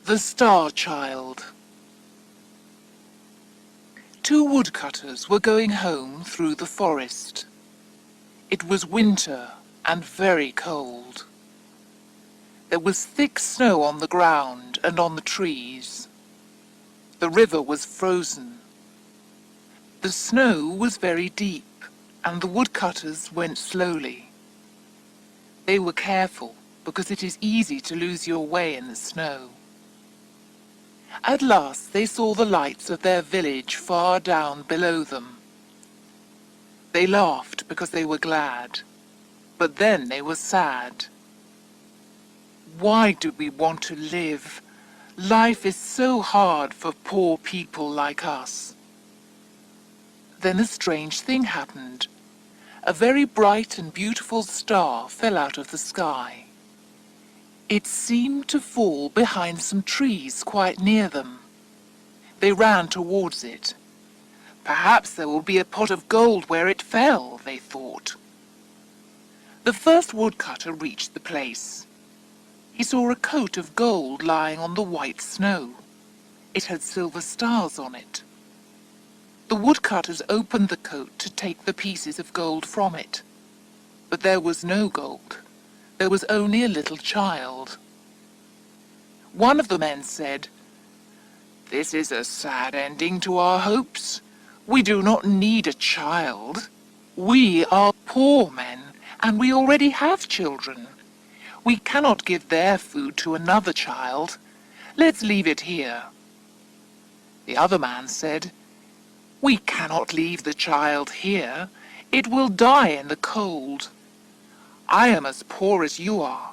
The Star Child. Two woodcutters were going home through the forest. It was winter and very cold. There was thick snow on the ground and on the trees. The river was frozen. The snow was very deep, and the woodcutters went slowly. They were careful, because it is easy to lose your way in the snow. At last they saw the lights of their village far down below them. They laughed because they were glad, but then they were sad. Why do we want to live? Life is so hard for poor people like us. Then a strange thing happened. A very bright and beautiful star fell out of the sky. It seemed to fall behind some trees quite near them. They ran towards it. Perhaps there will be a pot of gold where it fell, they thought. The first woodcutter reached the place. He saw a coat of gold lying on the white snow. It had silver stars on it. The woodcutters opened the coat to take the pieces of gold from it. But there was no gold. There was only a little child. One of the men said, "This is a sad ending to our hopes. We do not need a child. We are poor men, and we already have children. We cannot give their food to another child. Let's leave it here." The other man said, "We cannot leave the child here. It will die in the cold. I am as poor as you are.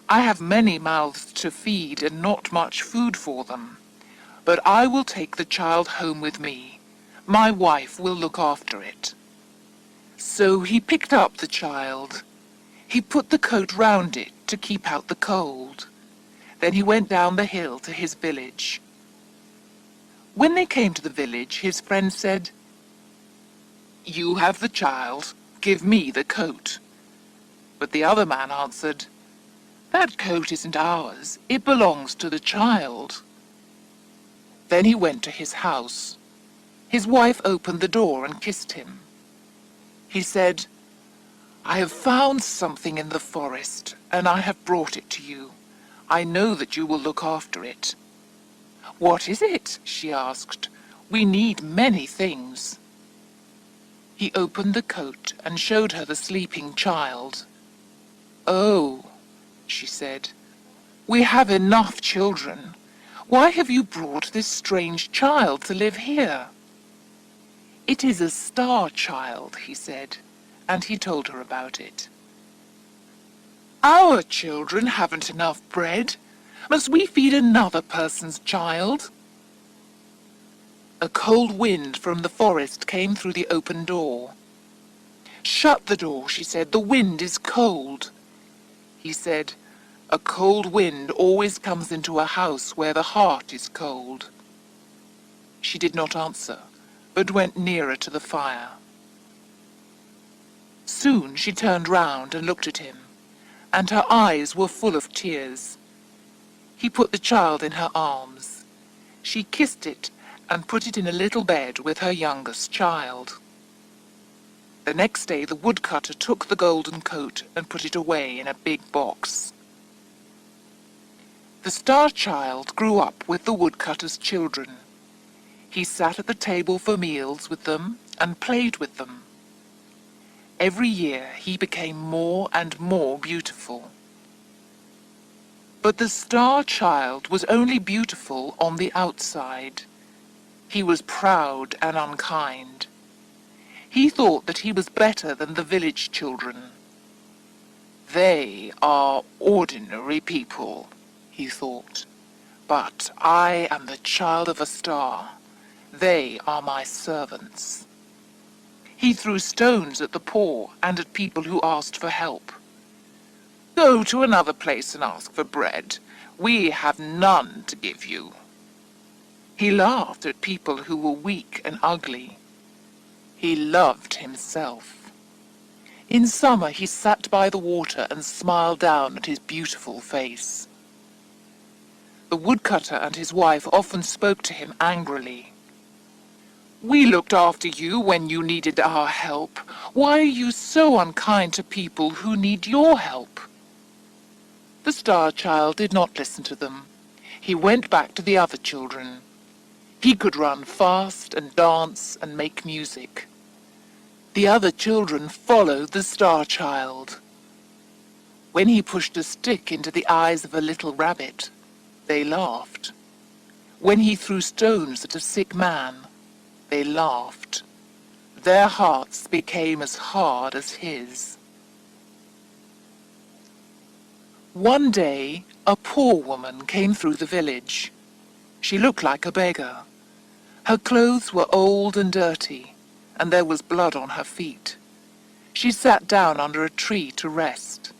I have many mouths to feed and not much food for them. But I will take the child home with me. My wife will look after it." So he picked up the child. He put the coat round it to keep out the cold. Then he went down the hill to his village. When they came to the village, his friend said, "You have the child. Give me the coat." But the other man answered, "That coat isn't ours. It belongs to the child." Then he went to his house. His wife opened the door and kissed him. He said, "I have found something in the forest, and I have brought it to you. I know that you will look after it." "What is it?" she asked. "We need many things." He opened the coat and showed her the sleeping child. "Oh," she said, "we have enough children. Why have you brought this strange child to live here?" "It is a star child," he said, and he told her about it. "Our children haven't enough bread. Must we feed another person's child?" A cold wind from the forest came through the open door. "Shut the door," she said. "The wind is cold." He said, "A cold wind always comes into a house where the heart is cold." She did not answer, but went nearer to the fire. Soon she turned round and looked at him, and her eyes were full of tears. He put the child in her arms. She kissed it and put it in a little bed with her youngest child. The next day the woodcutter took the golden coat and put it away in a big box. The star child grew up with the woodcutter's children. He sat at the table for meals with them and played with them. Every year he became more and more beautiful. But the star child was only beautiful on the outside. He was proud and unkind. He thought that he was better than the village children. "They are ordinary people," he thought. "But I am the child of a star. They are my servants." He threw stones at the poor and at people who asked for help. "Go to another place and ask for bread. We have none to give you." He laughed at people who were weak and ugly. He loved himself. In summer he sat by the water and smiled down at his beautiful face. The woodcutter and his wife often spoke to him angrily. "We looked after you when you needed our help. Why are you so unkind to people who need your help?" The Star Child did not listen to them. He went back to the other children. He could run fast and dance and make music. The other children followed the Star Child. When he pushed a stick into the eyes of a little rabbit, they laughed. When he threw stones at a sick man, they laughed. Their hearts became as hard as his. One day, a poor woman came through the village. She looked like a beggar. Her clothes were old and dirty, and there was blood on her feet. She sat down under a tree to rest.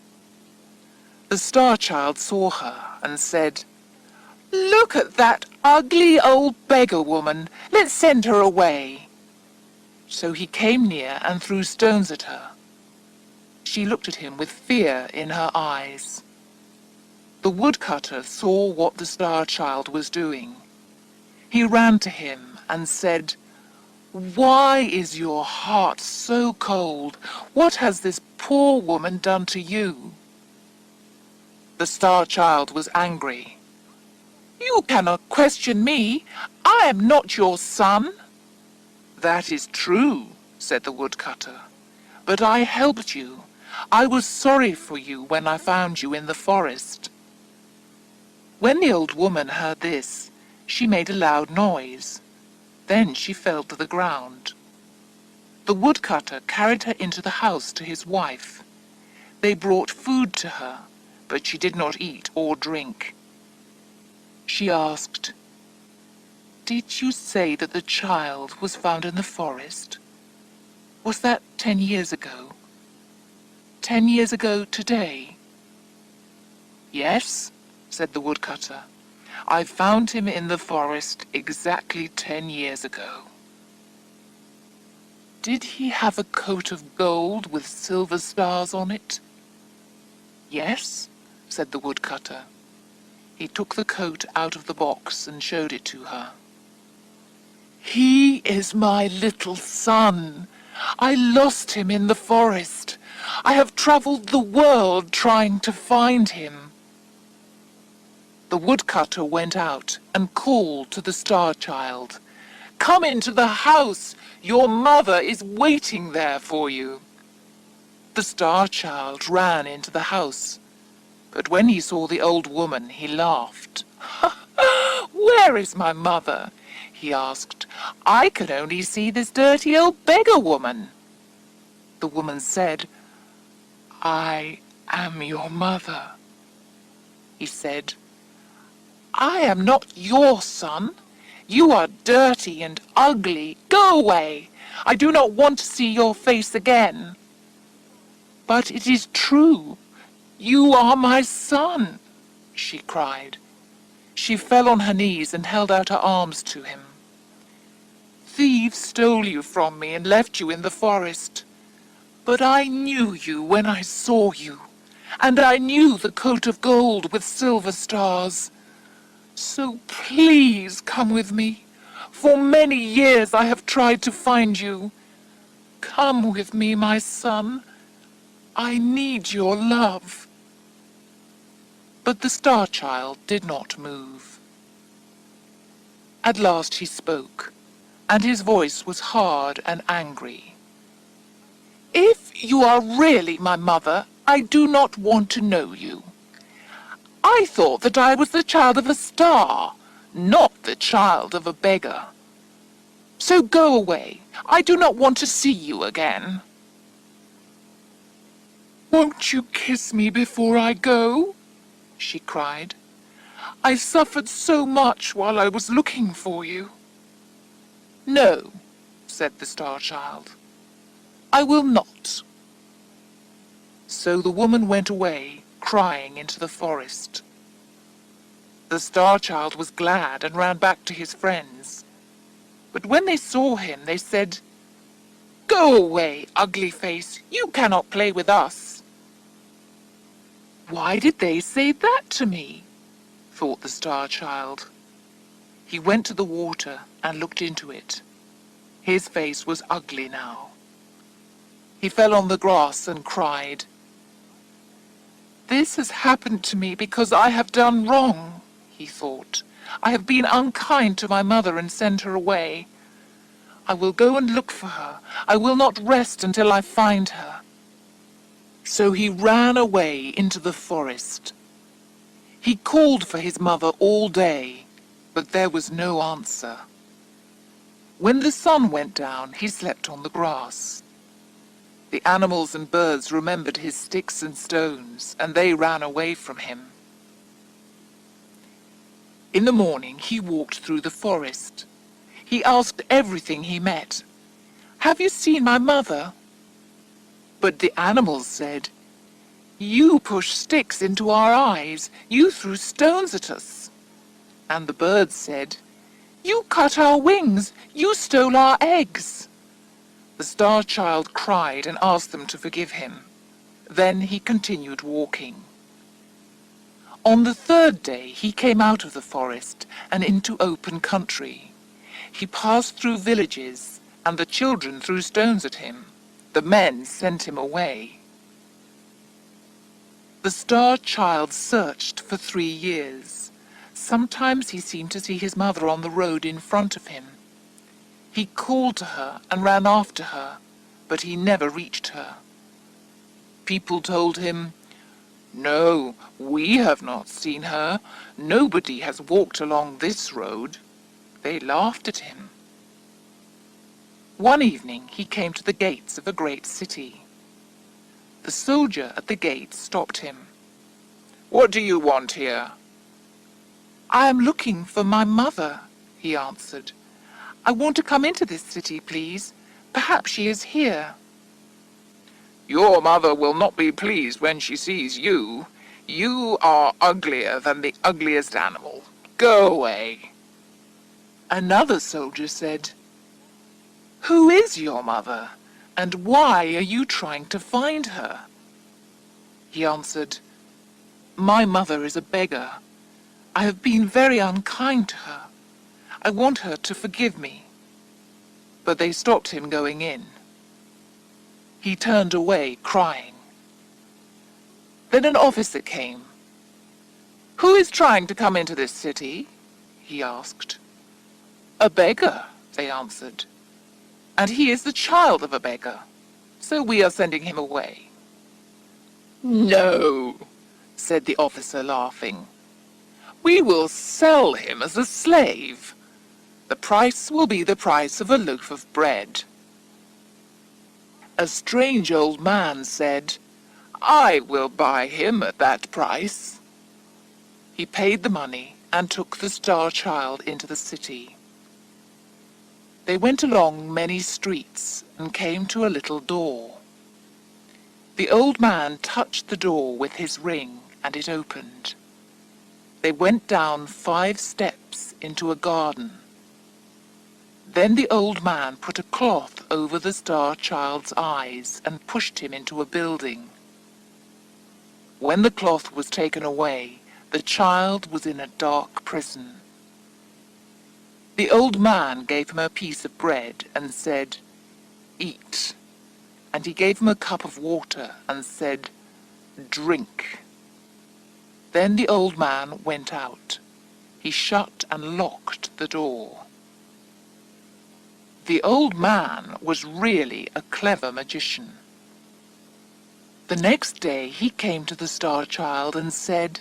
The Star Child saw her and said, "Look at that ugly old beggar woman. Let's send her away." So he came near and threw stones at her. She looked at him with fear in her eyes. The woodcutter saw what the Star Child was doing. He ran to him and said, "Why is your heart so cold? What has this poor woman done to you?" The Star Child was angry. "You cannot question me. I am not your son." "That is true," said the woodcutter. "But I helped you. I was sorry for you when I found you in the forest." When the old woman heard this, she made a loud noise. Then she fell to the ground. The woodcutter carried her into the house to his wife. They brought food to her, but she did not eat or drink. She asked, "Did you say that the child was found in the forest? Was that 10 years ago? 10 years ago today?" "Yes," said the woodcutter. "I found him in the forest exactly 10 years ago." "Did he have a coat of gold with silver stars on it?" "Yes," said the woodcutter. He took the coat out of the box and showed it to her. "He is my little son. I lost him in the forest. I have traveled the world trying to find him." The woodcutter went out and called to the Star Child, "Come into the house. Your mother is waiting there for you." The Star Child ran into the house, but when he saw the old woman, he laughed. "Where is my mother?" he asked. "I can only see this dirty old beggar woman." The woman said, "I am your mother." He said, "I am not your son. You are dirty and ugly. Go away. I do not want to see your face again." "But it is true. You are my son," she cried. She fell on her knees and held out her arms to him. "Thieves stole you from me and left you in the forest. But I knew you when I saw you, and I knew the coat of gold with silver stars. So please come with me. For many years I have tried to find you. Come with me, my son. I need your love." But the Star Child did not move. At last he spoke, and his voice was hard and angry. "If you are really my mother, I do not want to know you. I thought that I was the child of a star, not the child of a beggar. So go away. I do not want to see you again." "Won't you kiss me before I go?" she cried. "I suffered so much while I was looking for you." "No," said the Star Child. "I will not." So the woman went away, crying, into the forest. The Star Child was glad and ran back to his friends. But when they saw him, they said, "Go away, ugly face. You cannot play with us." "Why did they say that to me?" thought the Star Child. He went to the water and looked into it. His face was ugly now. He fell on the grass and cried. "This has happened to me because I have done wrong," he thought. "I have been unkind to my mother and sent her away. I will go and look for her. I will not rest until I find her." So he ran away into the forest. He called for his mother all day, but there was no answer. When the sun went down, he slept on the grass. The animals and birds remembered his sticks and stones, and they ran away from him. In the morning, he walked through the forest. He asked everything he met, "Have you seen my mother?" But the animals said, "You pushed sticks into our eyes. You threw stones at us." And the birds said, "You cut our wings. You stole our eggs." The Star Child cried and asked them to forgive him. Then he continued walking. On the third day he came out of the forest and into open country. He passed through villages, and the children threw stones at him. The men sent him away. The Star Child searched for 3 years. Sometimes he seemed to see his mother on the road in front of him. He called to her and ran after her, but he never reached her. People told him, "No, we have not seen her. Nobody has walked along this road." They laughed at him. One evening he came to the gates of a great city. The soldier at the gate stopped him. "What do you want here?" "I am looking for my mother," he answered. "I want to come into this city, please. Perhaps she is here." "Your mother will not be pleased when she sees you. You are uglier than the ugliest animal. Go away." Another soldier said, "Who is your mother, and why are you trying to find her?" He answered, "My mother is a beggar. I have been very unkind to her. I want her to forgive me." But they stopped him going in. He turned away, crying. Then an officer came. "Who is trying to come into this city?" he asked. "A beggar," they answered. "And he is the child of a beggar, so we are sending him away." "No," said the officer, laughing. "We will sell him as a slave. The price will be the price of a loaf of bread." A strange old man said, "I will buy him at that price." He paid the money and took the Star Child into the city. They went along many streets and came to a little door. The old man touched the door with his ring, and it opened. They went down 5 steps into a garden. Then the old man put a cloth over the Star Child's eyes and pushed him into a building. When the cloth was taken away, the child was in a dark prison. The old man gave him a piece of bread and said, "Eat." And he gave him a cup of water and said, "Drink." Then the old man went out. He shut and locked the door. The old man was really a clever magician. The next day he came to the Star Child and said,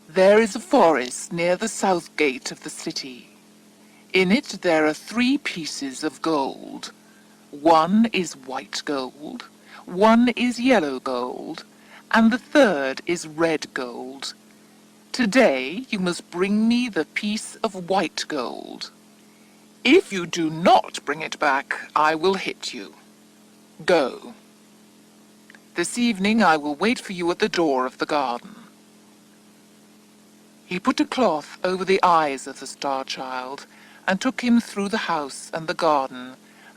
"There is a forest near the south gate of the city. In it there are 3 pieces of gold. One is white gold, one is yellow gold, and the third is red gold. Today you must bring me the piece of white gold. If you do not bring it back, I will hit you. Go. This evening I will wait for you at the door of the garden." He put a cloth over the eyes of the Star Child and took him through the house and the garden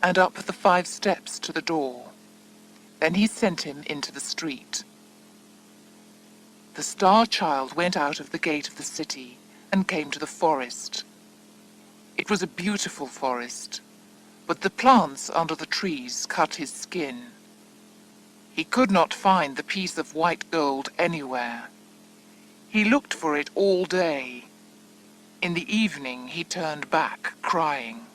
and up the 5 steps to the door. Then he sent him into the street. The Star Child went out of the gate of the city and came to the forest. It was a beautiful forest, but the plants under the trees cut his skin. He could not find the piece of white gold anywhere. He looked for it all day. In the evening he turned back, crying.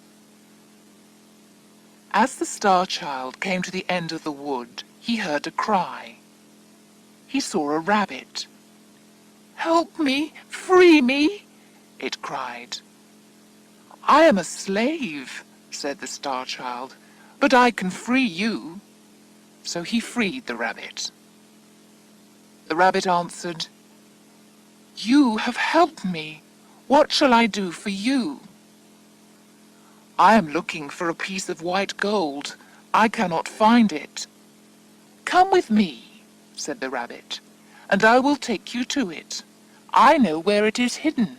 As the Star Child came to the end of the wood, he heard a cry. He saw a rabbit. "Help me! Free me!" it cried. "I am a slave," said the Star Child, "but I can free you." So he freed the rabbit. The rabbit answered, "You have helped me. What shall I do for you?" "I am looking for a piece of white gold. I cannot find it." "Come with me," said the rabbit, "and I will take you to it. I know where it is hidden."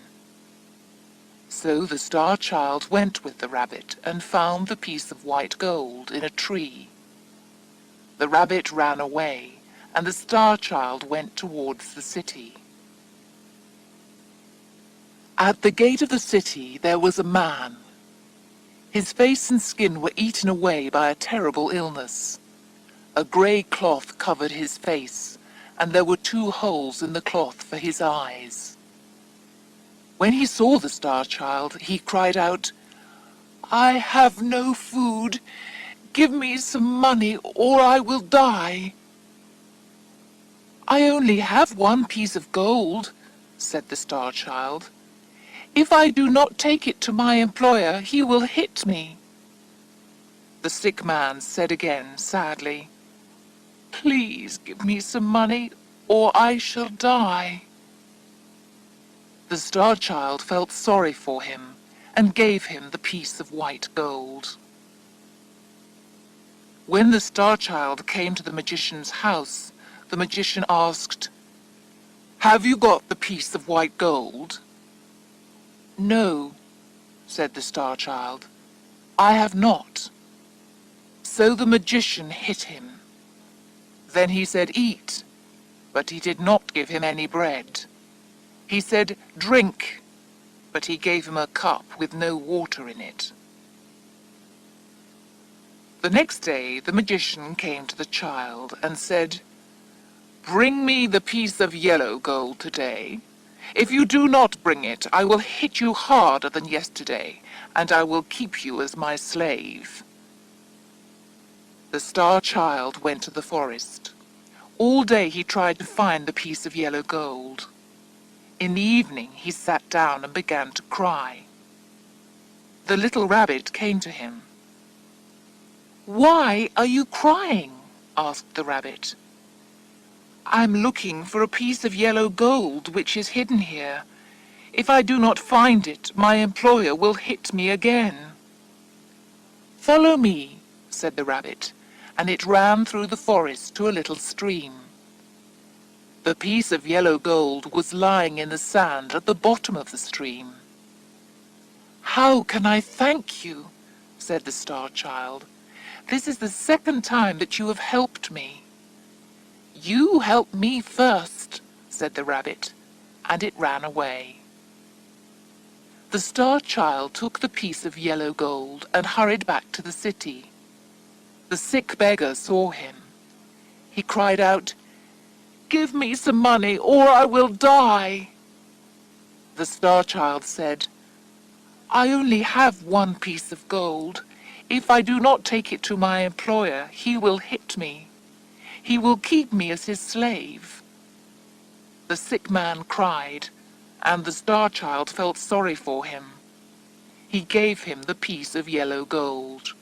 So the Star Child went with the rabbit and found the piece of white gold in a tree. The rabbit ran away, and the Star Child went towards the city. At the gate of the city there was a man. His face and skin were eaten away by a terrible illness. A grey cloth covered his face, and there were 2 holes in the cloth for his eyes. When he saw the Star Child, he cried out, "I have no food. Give me some money, or I will die." "I only have 1 piece of gold," said the Star Child. "If I do not take it to my employer, he will hit me." The sick man said again, sadly, "Please give me some money, or I shall die." The Star Child felt sorry for him and gave him the piece of white gold. When the Star Child came to the magician's house, the magician asked, "Have you got the piece of white gold?" "No," said the Star Child, "I have not." So the magician hit him. Then he said, "Eat," but he did not give him any bread. He said, "Drink," but he gave him a cup with no water in it. The next day the magician came to the child and said, "Bring me the piece of yellow gold today. If you do not bring it, I will hit you harder than yesterday, and I will keep you as my slave." The Star Child went to the forest. All day he tried to find the piece of yellow gold. In the evening he sat down and began to cry. The little rabbit came to him. "Why are you crying?" asked the rabbit. "I'm looking for a piece of yellow gold which is hidden here. If I do not find it, my employer will hit me again." "Follow me," said the rabbit, and it ran through the forest to a little stream. The piece of yellow gold was lying in the sand at the bottom of the stream. "How can I thank you?" said the Star Child. "This is the 2nd time that you have helped me." "You helped me first," said the rabbit, and it ran away. The Star Child took the piece of yellow gold and hurried back to the city. The sick beggar saw him. He cried out, "Give me some money, or I will die." The Star Child said, "I only have 1 piece of gold. If I do not take it to my employer, he will hit me. He will keep me as his slave." The sick man cried, and the Star Child felt sorry for him. He gave him the piece of yellow gold.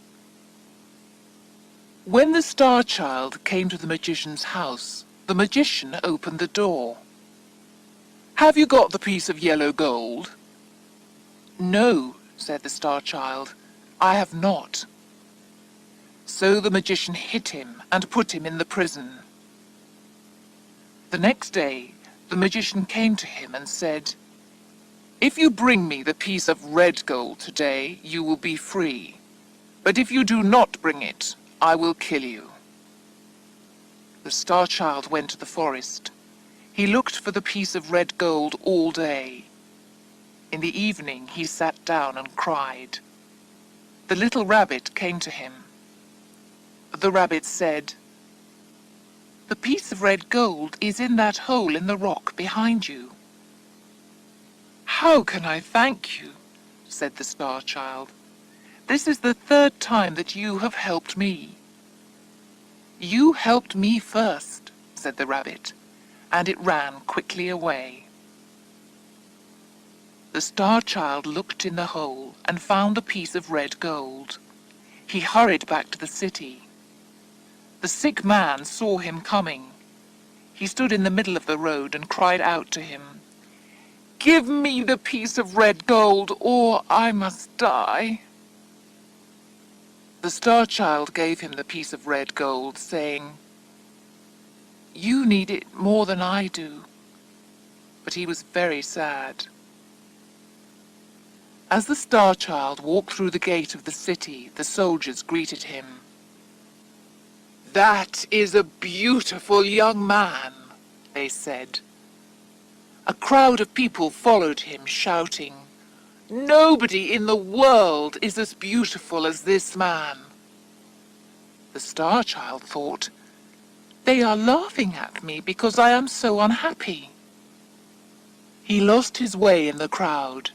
When the Star Child came to the magician's house, the magician opened the door. "Have you got the piece of yellow gold?" "No," said the Star Child, "I have not." So the magician hit him and put him in the prison. The next day the magician came to him and said, "If you bring me the piece of red gold today, you will be free. But if you do not bring it, I will kill you." The Star Child went to the forest. He looked for the piece of red gold all day. In the evening he sat down and cried. The little rabbit came to him. The rabbit said, "The piece of red gold is in that hole in the rock behind you." "How can I thank you?" said the Star Child. "This is the third time that you have helped me." "You helped me first," said the rabbit, and it ran quickly away. The Star Child looked in the hole and found the piece of red gold. He hurried back to the city. The sick man saw him coming. He stood in the middle of the road and cried out to him, "Give me the piece of red gold, or I must die." The Star Child gave him the piece of red gold, saying, "You need it more than I do." But he was very sad. As the Star Child walked through the gate of the city, the soldiers greeted him. "That is a beautiful young man," they said. A crowd of people followed him, shouting, "Nobody in the world is as beautiful as this man." The Star Child thought, "They are laughing at me because I am so unhappy." He lost his way in the crowd,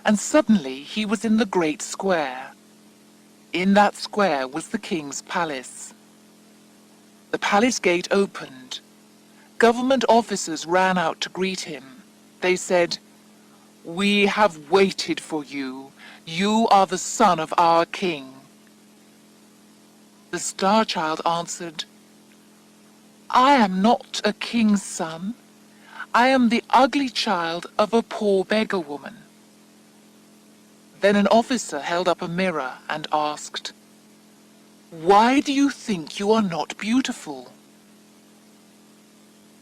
and suddenly he was in the great square. In that square was the king's palace. The palace gate opened. Government officers ran out to greet him. They said, "We have waited for you. You are the son of our king." The Star Child answered, "I am not a king's son. I am the ugly child of a poor beggar woman." Then an officer held up a mirror and asked, "Why do you think you are not beautiful?"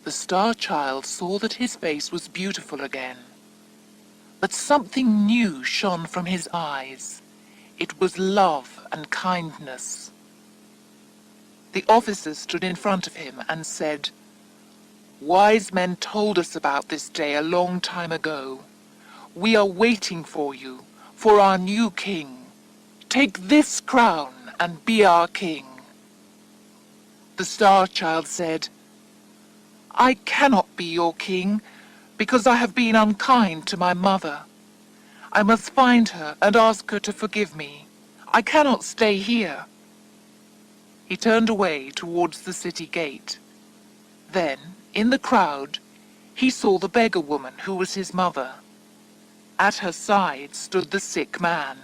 The Star Child saw that his face was beautiful again, but something new shone from his eyes. It was love and kindness. The officer stood in front of him and said, "Wise men told us about this day a long time ago. We are waiting for you, for our new king. Take this crown and be our king." The Star Child said, "I cannot be your king, because I have been unkind to my mother. I must find her and ask her to forgive me. I cannot stay here." He turned away towards the city gate. Then, in the crowd, he saw the beggar woman who was his mother. At her side stood the sick man.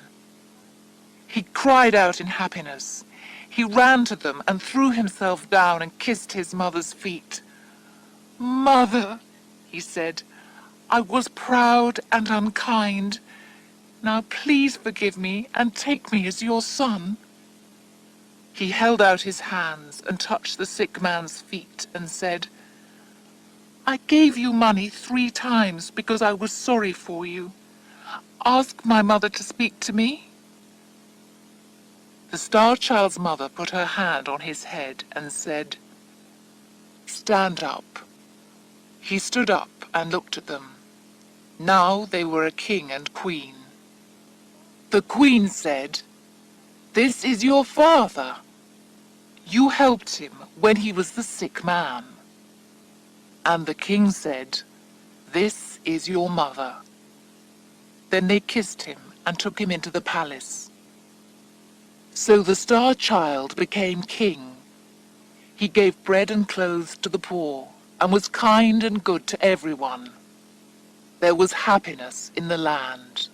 He cried out in happiness. He ran to them and threw himself down and kissed his mother's feet. "Mother," he said, "I was proud and unkind. Now please forgive me and take me as your son." He held out his hands and touched the sick man's feet and said, "I gave you money 3 times because I was sorry for you. Ask my mother to speak to me." The Star Child's mother put her hand on his head and said, "Stand up." He stood up and looked at them. Now they were a king and queen. The queen said, "This is your father. You helped him when he was the sick man." And the king said, "This is your mother." Then they kissed him and took him into the palace. So the Star Child became king. He gave bread and clothes to the poor and was kind and good to everyone. There was happiness in the land.